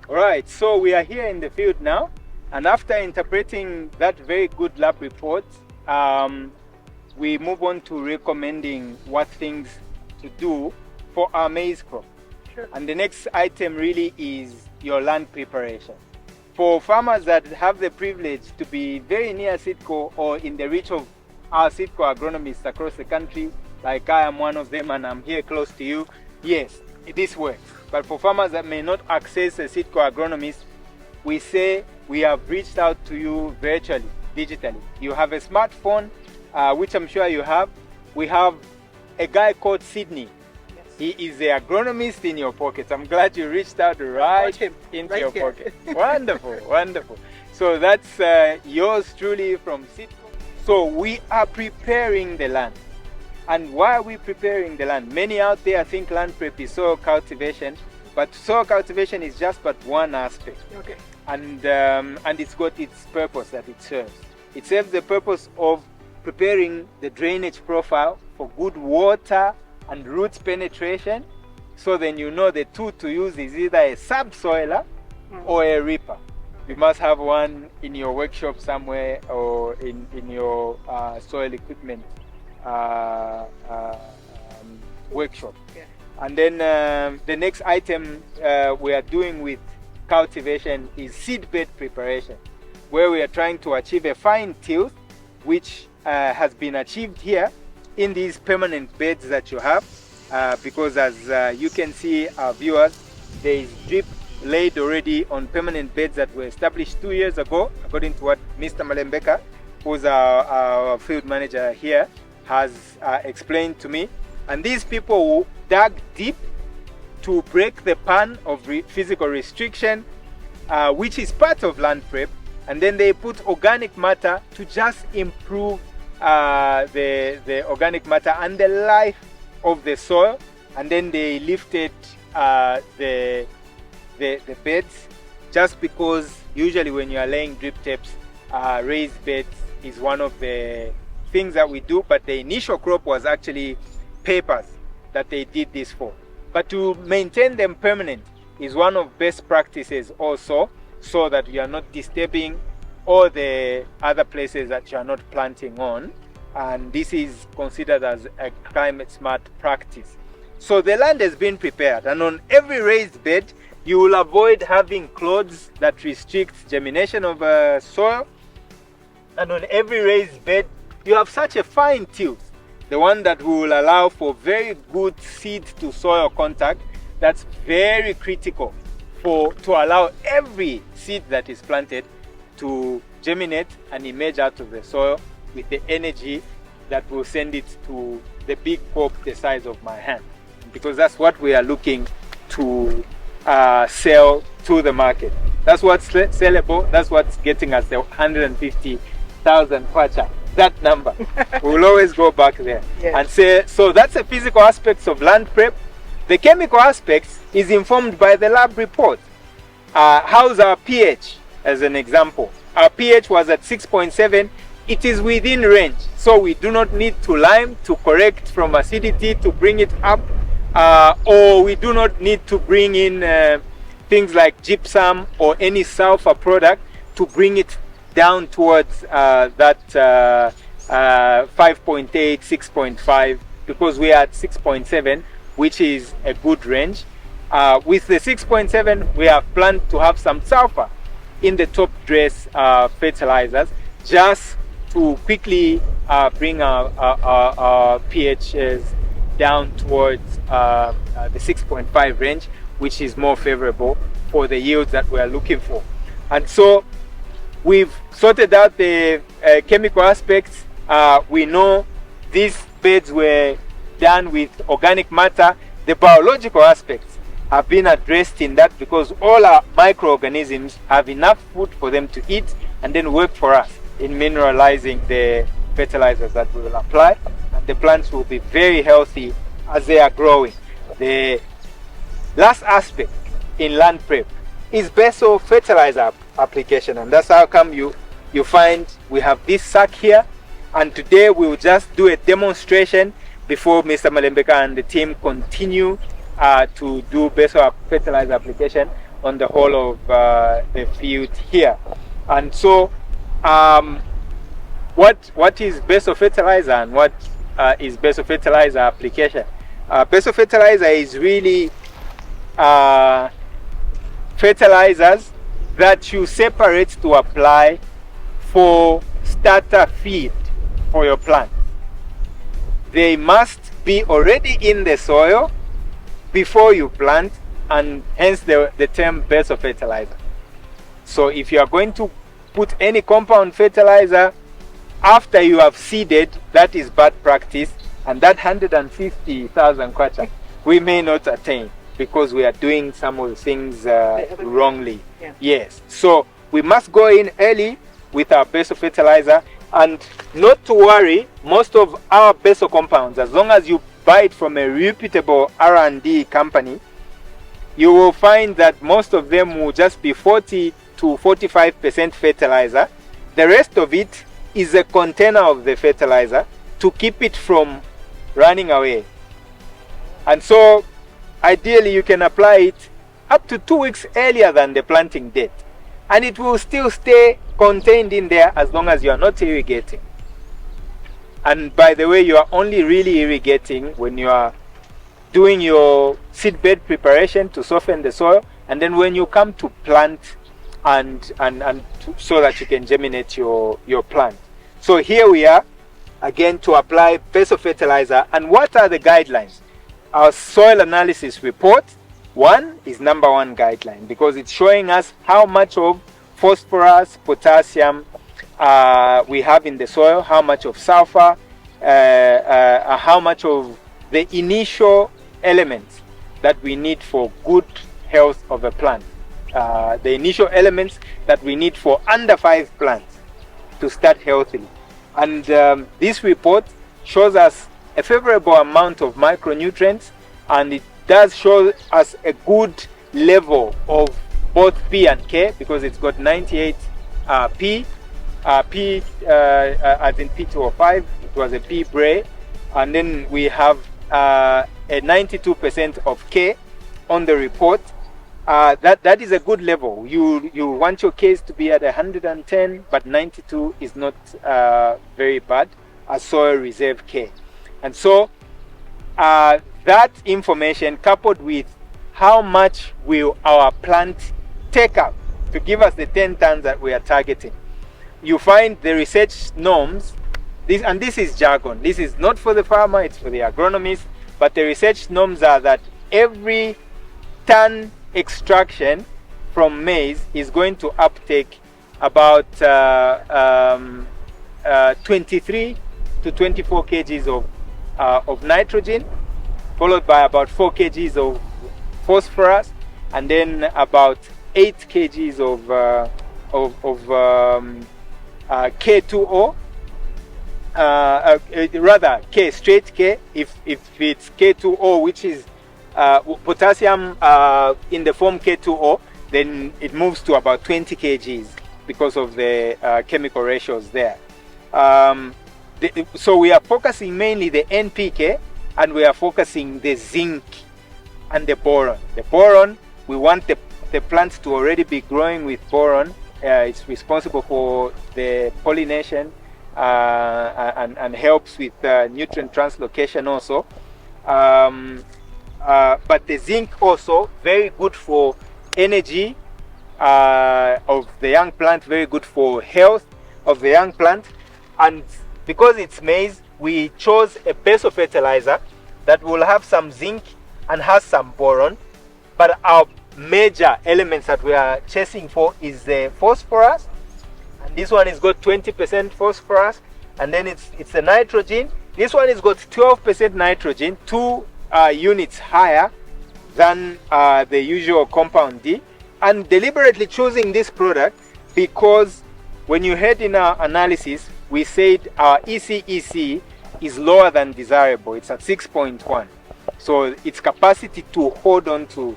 All right, so we are here in the field now, and after interpreting that very good lab report, we move on to recommending what things to do for our maize crop. Sure. And the next item really is your land preparation. For farmers that have the privilege to be very near Sitco or in the reach of our Sitco agronomists across the country, like I am one of them and I'm here close to you, yes, this works. But for farmers that may not access a Sitco agronomist, we say we have reached out to you virtually, digitally. You have a smartphone, which I'm sure you have. We have a guy called Sydney. Yes. He is the agronomist in your pockets. I'm glad you reached out right into right your here. pocket. Wonderful, wonderful. So that's yours truly from Sitco. So we are preparing the land. And why are we preparing the land? Many out there think land prep is soil cultivation, but soil cultivation is just but one aspect. Okay. And it's got its purpose that it serves. It serves the purpose of preparing the drainage profile for good water and root penetration. So then you know the tool to use is either a subsoiler or a reaper. You must have one in your workshop somewhere or in your soil equipment workshop. Yeah. And then the next item we are doing with cultivation is seed bed preparation, where we are trying to achieve a fine tilth, which has been achieved here in these permanent beds that you have, because as you can see, our viewers, there is drip laid already on permanent beds that were established 2 years ago, according to what Mr. Malembeka, who's our field manager here, has explained to me. And these people dug deep to break the pan of physical restriction, which is part of land prep, and then they put organic matter to just improve the organic matter and the life of the soil, and then they lifted the beds, just because usually when you are laying drip tapes, raised beds is one of the things that we do, but the initial crop was actually papers that they did this for. But to maintain them permanent is one of best practices also, so that you are not disturbing all the other places that you are not planting on, and this is considered as a climate smart practice. So the land has been prepared, and on every raised bed you will avoid having clods that restrict germination of soil, and on every raised bed you have such a fine tilth, the one that will allow for very good seed to soil contact. That's very critical to allow every seed that is planted to germinate and emerge out of the soil with the energy that will send it to the big crop the size of my hand, because that's what we are looking to sell to the market. That's what's sellable. That's what's getting us the 150,000 kwacha. That number. We'll always go back there. Yes. And say, so that's the physical aspects of land prep. The chemical aspects is informed by the lab report. How's our pH, as an example? Our pH was at 6.7. It is within range, so we do not need to lime to correct from acidity to bring it up, or we do not need to bring in things like gypsum or any sulfur product to bring it down towards that 5.8, 6.5, because we are at 6.7, which is a good range. With the 6.7, we have planned to have some sulfur in the top dress fertilizers, just to quickly bring our pHs down towards the 6.5 range, which is more favorable for the yields that we are looking for. And so we've sorted out the chemical aspects. We know these beds were done with organic matter. The biological aspects have been addressed in that, because all our microorganisms have enough food for them to eat and then work for us in mineralizing the fertilizers that we will apply, and the plants will be very healthy as they are growing. The last aspect in land prep is Basal fertilizer application, and that's how come you find we have this sack here, and today we will just do a demonstration before Mr. Malembeka and the team continue to do Basal fertilizer application. on the whole of the field here. And so what is Basal fertilizer and what is Basal fertilizer application? Basal fertilizer is really fertilizers that you separate to apply for starter feed for your plant. They must be already in the soil before you plant, and hence the term Basal fertilizer. So if you are going to put any compound fertilizer after you have seeded, that is bad practice, and that 150,000 kwacha we may not attain because we are doing some of the things wrongly. Yeah. Yes, so we must go in early with our Basal fertilizer, and not to worry, most of our Basal compounds, as long as you buy it from a reputable R&D company, you will find that most of them will just be 40 to 45% fertilizer. The rest of it is a container of the fertilizer to keep it from running away. And so ideally you can apply it up to 2 weeks earlier than the planting date, and it will still stay contained in there as long as you are not irrigating. And by the way, you are only really irrigating when you are doing your seed bed preparation to soften the soil, and then when you come to plant so that you can germinate your plant. So here we are again to apply Basal fertilizer. And what are the guidelines? Our soil analysis report 1 is number 1 guideline, because it's showing us how much of phosphorus, potassium we have in the soil, how much of sulfur, how much of the initial elements that we need for good health of a plant, the initial elements that we need for under 5 plants to start healthily. And this report shows us a favorable amount of micronutrients, and it does show us a good level of both P and K, because it's got 98 P as in P205, it was a P Bray, and then we have a 92% of K on the report. That is a good level. You want your Ks to be at 110, but 92 is not very bad as soil reserve K. And so that information, coupled with how much will our plant take up to give us the 10 tons that we are targeting, you find the research norms. This is jargon. This is not for the farmer, it's for the agronomist. But the research norms are that every ton extraction from maize is going to uptake about 23 to 24 kgs of nitrogen, followed by about 4 kgs of phosphorus, and then about 8 kgs of K2O, rather K, straight K, if it's K2O, which is potassium in the form K2O, then it moves to about 20 kgs because of the chemical ratios there. So we are focusing mainly the NPK, and we are focusing the zinc and the boron. The boron, we want the plants to already be growing with boron. It's responsible for the pollination and helps with nutrient translocation also. But the zinc also very good for energy of the young plant, very good for health of the young plant. And because it's maize, we chose a Basal fertilizer that will have some zinc and has some boron, but our major elements that we are chasing for is the phosphorus, and this one has got 20% phosphorus, and then it's the nitrogen. This one has got 12% nitrogen, 2 units higher than the usual compound D. And deliberately choosing this product because when you heard in our analysis, we said our ECEC is lower than desirable. It's at 6.1. So its capacity to hold on to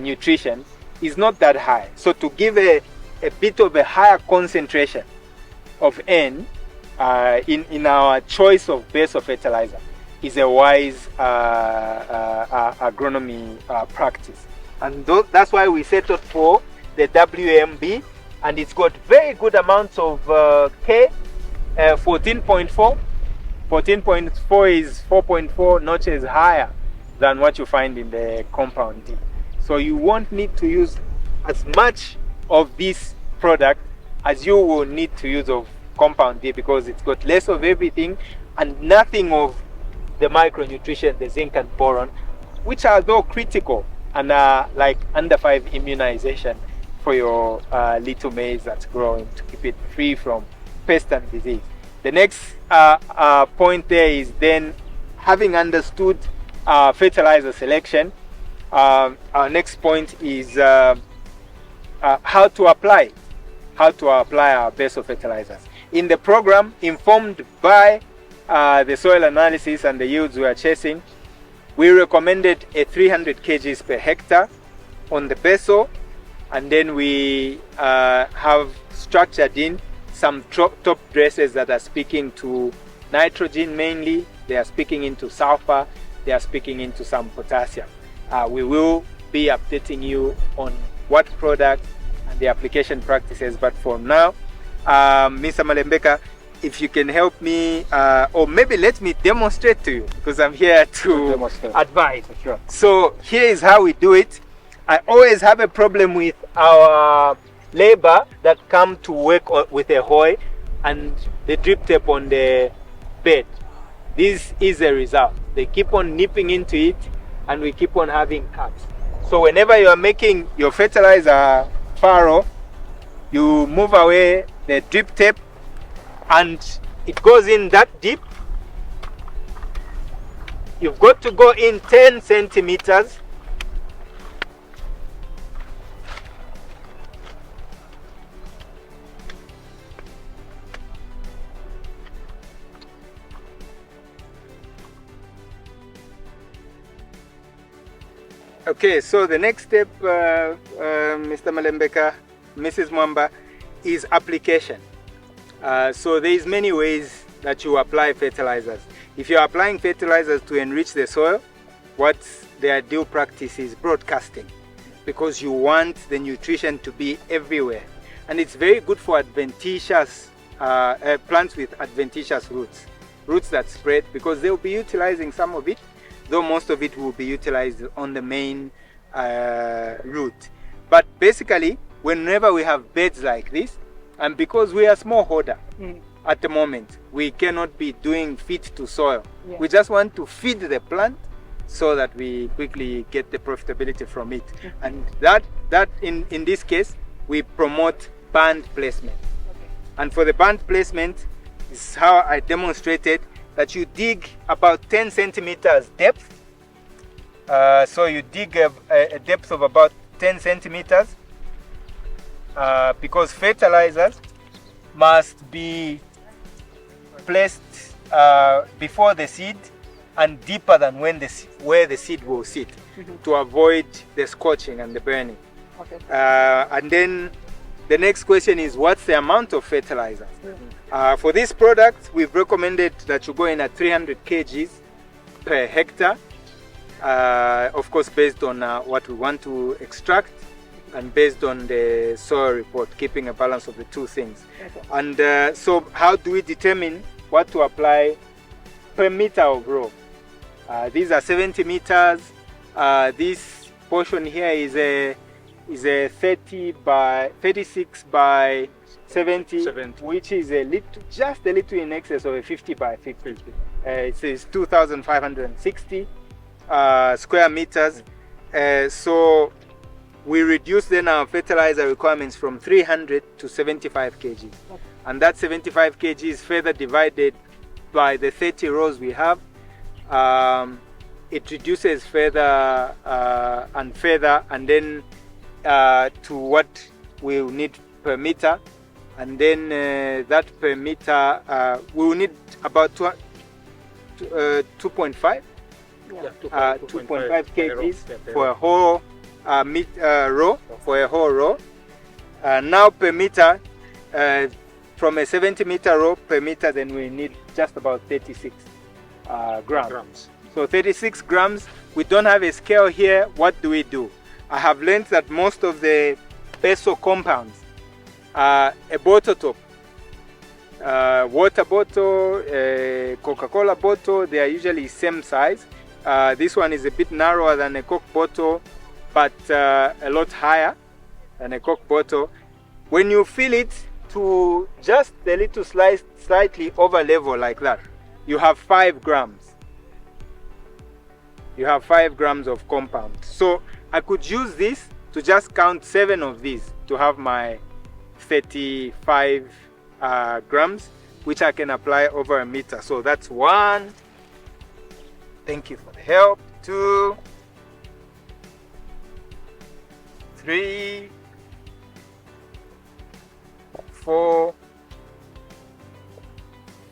nutrition is not that high. So to give a bit of a higher concentration of N in our choice of Basal fertilizer is a wise agronomy practice. And that's why we settled for the WMB, and it's got very good amounts of K, 14.4. 14.4 is 4.4 notches higher than what you find in the compound D. So you won't need to use as much of this product as you will need to use of compound D, because it's got less of everything and nothing of the micronutrition, the zinc and boron, which are though critical and are like under 5 immunization for your little maize that's growing to keep it free from pest and disease. The next point there is then, having understood fertilizer selection, our next point is how to apply our Basal fertilizers. In the program, informed by the soil analysis and the yields we are chasing, we recommended a 300 kgs per hectare on the Basal, and then we have structured in some top dresses that are speaking to nitrogen mainly, they are speaking into sulfur, they are speaking into some potassium. We will be updating you on what product and the application practices, but for now, Mr. Malembeka, if you can help me, or maybe let me demonstrate to you, because I'm here to advise. Sure. So here is how we do it. I always have a problem with our labor that come to work with a hoe and the drip tape on the bed. This is a result. They keep on nipping into it and we keep on having cuts. So whenever you are making your fertilizer furrow, you move away the drip tape and it goes in that deep. You've got to go in 10 centimeters. Okay, so the next step, Mr. Malembeka, Mrs. Mwamba, is application. So there is many ways that you apply fertilizers. If you're applying fertilizers to enrich the soil, what the ideal practice is broadcasting, because you want the nutrition to be everywhere. And it's very good for adventitious plants with adventitious roots that spread, because they'll be utilizing some of it, though most of it will be utilized on the main root. But basically, whenever we have beds like this, and because we are smallholder at the moment, we cannot be doing feed to soil. Yeah. We just want to feed the plant so that we quickly get the profitability from it. And that in this case, we promote band placement. Okay. And for the band placement, this is how I demonstrated that you dig about 10 centimeters depth. So you dig a depth of about 10 centimeters because fertilizers must be placed before the seed and deeper than where the seed will sit, to avoid the scorching and the burning. Okay. And then the next question is, what's the amount of fertilizer? For this product, we've recommended that you go in at 300 kgs per hectare, of course based on what we want to extract and based on the soil report, keeping a balance of the two things. Okay. And so how do we determine what to apply per meter of row? These are 70 meters. This portion here is a 30 by 36 by 70, which is just a little in excess of a 50 by 50. It says 2,560 square meters. So we reduce then our fertilizer requirements from 300 to 75 kg. Okay. And that 75 kg is further divided by the 30 rows we have. It reduces further and further, and then to what we'll need per meter. And then that per meter, we will need about 2.5 kgs for a whole row, for a whole row. Now per meter, from a 70-meter row per meter, then we need just about 36 grams. So 36 grams. We don't have a scale here. What do we do? I have learned that most of the Basal compounds are a bottle top. Water bottle, Coca-Cola bottle, they are usually same size. This one is a bit narrower than a Coke bottle, but a lot higher than a Coke bottle. When you fill it to just a little slightly over level like that, you have 5 grams. You have 5 grams of compound. So I could use this to just count 7 of these to have my 35 grams, which I can apply over a meter. So that's 1. Thank you for the help. 2, 3, 4,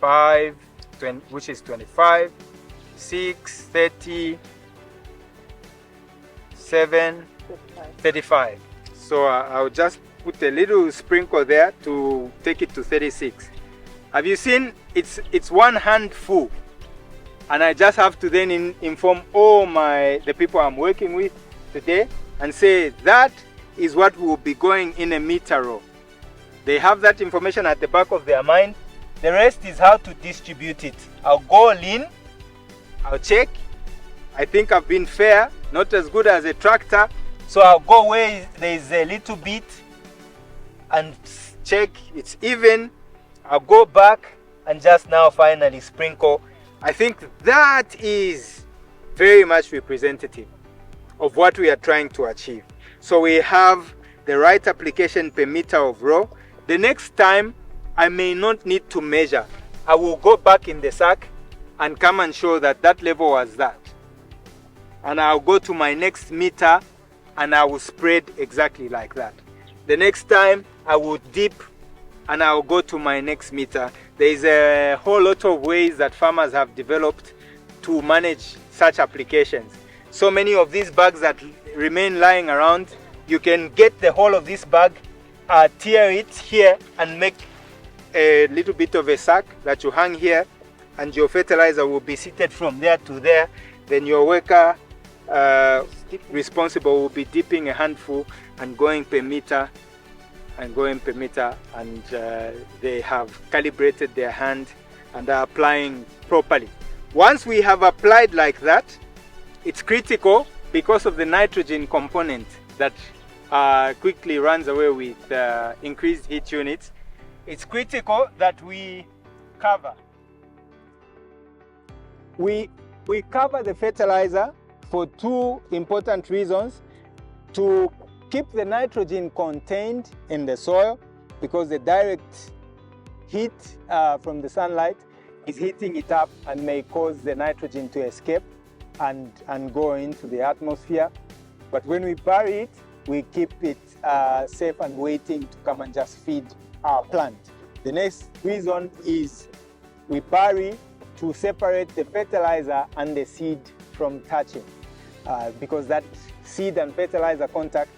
5, 20, which is 25, 6, 30, 7, 35. So I'll just put a little sprinkle there to take it to 36. Have you seen? It's 1 handful, and I just have to then inform all the people I'm working with today and say that is what will be going in a meter row. They have that information at the back of their mind. The rest is how to distribute it. I'll go lean, I'll check. I think I've been fair, not as good as a tractor. So I'll go where there's a little bit and check it's even. I'll go back and just now finally sprinkle. I think that is very much representative of what we are trying to achieve. So we have the right application per meter of row. The next time I may not need to measure. I will go back in the sack and come and show that that level was that. And I'll go to my next meter and I will spread exactly like that. The next time I will dip and I'll go to my next meter. There is a whole lot of ways that farmers have developed to manage such applications. So many of these bags that remain lying around, you can get the whole of this bag, tear it here and make a little bit of a sack that you hang here, and your fertilizer will be seated from there to there. Then your worker responsible will be dipping a handful and going per meter and they have calibrated their hand and are applying properly. Once we have applied like that, it's critical because of the nitrogen component that quickly runs away with increased heat units. It's critical that we cover. We cover the fertilizer for 2 important reasons: to keep the nitrogen contained in the soil, because the direct heat from the sunlight is heating it up and may cause the nitrogen to escape and go into the atmosphere. But when we bury it, we keep it safe and waiting to come and just feed our plant. The next reason is we bury to separate the fertilizer and the seed from touching, because that seed and fertilizer contact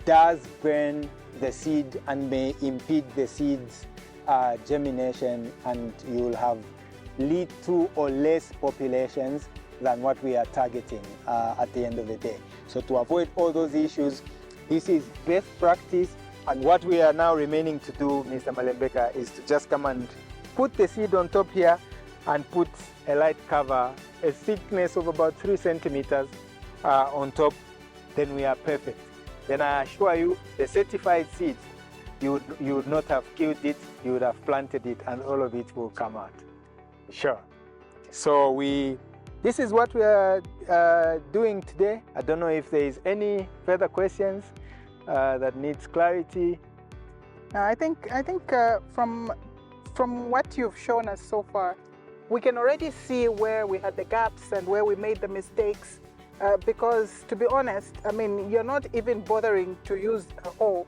does burn the seed and may impede the seed's germination, and you will have little or less populations than what we are targeting at the end of the day. So to avoid all those issues, this is best practice, and what we are now remaining to do, Mr. Malembeka, is to just come and put the seed on top here and put a light cover, a thickness of about 3 centimeters on top. Then we are perfect. Then I assure you, the certified seeds, you would not have killed it, you would have planted it, and all of it will come out. Sure. So this is what we are doing today. I don't know if there is any further questions that needs clarity. I think from what you've shown us so far, we can already see where we had the gaps and where we made the mistakes. Because to be honest, I mean, you're not even bothering to use a hoe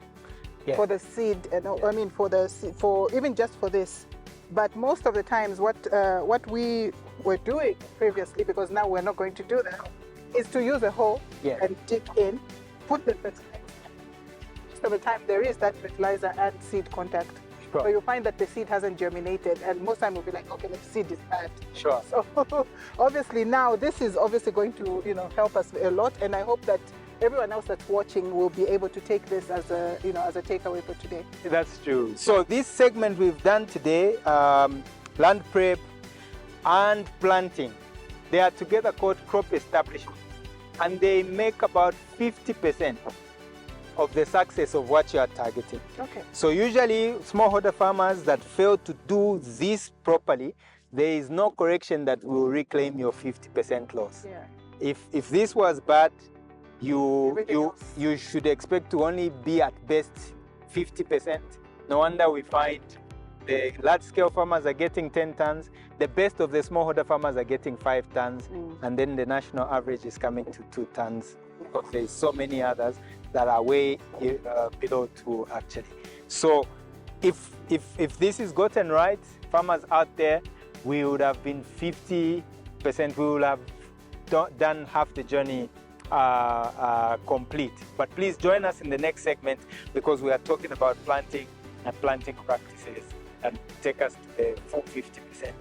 for the seed, and I mean for even just for this. But most of the times, what we were doing previously, because now we're not going to do that, is to use a hoe and dip in, put the fertilizer. Most of the time, there is that fertilizer and seed contact. Sure. So you'll find that the seed hasn't germinated, and most time we'll be like, okay, the seed is bad. Sure. So obviously now this is obviously going to help us a lot, and I hope that everyone else that's watching will be able to take this as a, you know, as a takeaway for today. That's true. So this segment we've done today, land prep and planting, they are together called crop establishment, and they make about 50% of the success of what you are targeting. Okay. So usually smallholder farmers that fail to do this properly, there is no correction that will reclaim your 50% loss. Yeah. If this was bad, you else. should expect to only be at best 50%. No wonder we find the large-scale farmers are getting 10 tons, the best of the smallholder farmers are getting 5 tons, and then the national average is coming to 2 tons, because there's so many others that are way below 2 actually. So if this is gotten right, farmers out there, we would have been 50%, we will have done half the journey complete. But please join us in the next segment, because we are talking about planting and planting practices and take us to the full 50%.